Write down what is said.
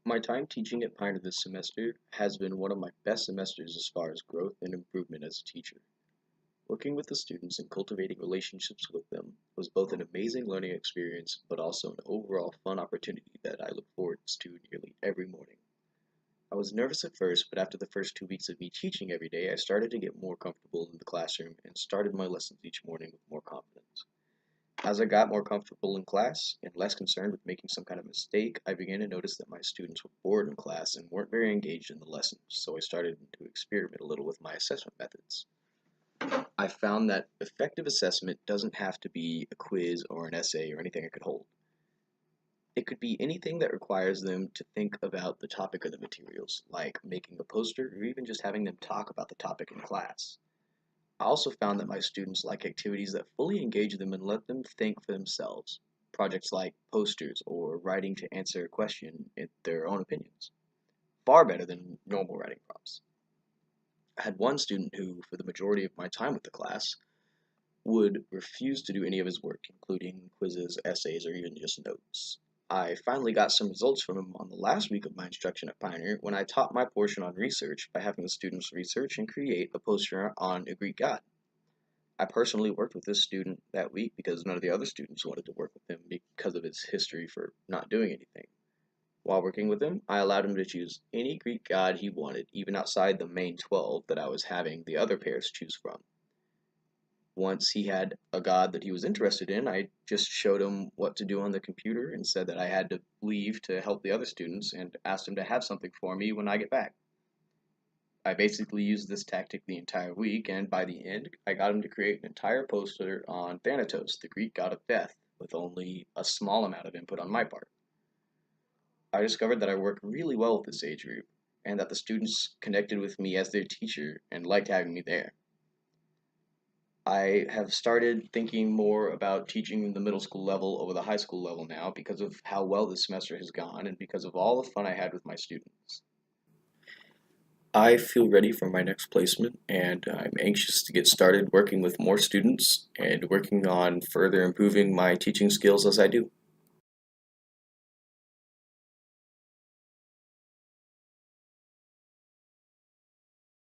My time teaching at Pioneer this semester has been one of my best semesters as far as growth and improvement as a teacher. Working with the students and cultivating relationships with them was both an amazing learning experience, but also an overall fun opportunity that I look forward to nearly every morning. I was nervous at first, but after the first 2 weeks of me teaching every day, I started to get more comfortable in the classroom and started my lessons each morning with more confidence. As I got more comfortable in class and less concerned with making some kind of mistake, I began to notice that my students were bored in class and weren't very engaged in the lessons, so I started to experiment a little with my assessment methods. I found that effective assessment doesn't have to be a quiz or an essay or anything I could hold. It could be anything that requires them to think about the topic of the materials, like making a poster or even just having them talk about the topic in class. I also found that my students like activities that fully engage them and let them think for themselves. Projects like posters or writing to answer a question in their own opinions. Far better than normal writing prompts. I had one student who, for the majority of my time with the class, would refuse to do any of his work, including quizzes, essays, or even just notes. I finally got some results from him on the last week of my instruction at Pioneer when I taught my portion on research by having the students research and create a poster on a Greek god. I personally worked with this student that week because none of the other students wanted to work with him because of his history for not doing anything. While working with him, I allowed him to choose any Greek god he wanted, even outside the main 12 that I was having the other pairs choose from. Once he had a god that he was interested in, I just showed him what to do on the computer and said that I had to leave to help the other students and asked him to have something for me when I get back. I basically used this tactic the entire week, and by the end, I got him to create an entire poster on Thanatos, the Greek god of death, with only a small amount of input on my part. I discovered that I work really well with this age group, and that the students connected with me as their teacher and liked having me there. I have started thinking more about teaching the middle school level over the high school level now because of how well this semester has gone and because of all the fun I had with my students. I feel ready for my next placement, and I'm anxious to get started working with more students and working on further improving my teaching skills as I do.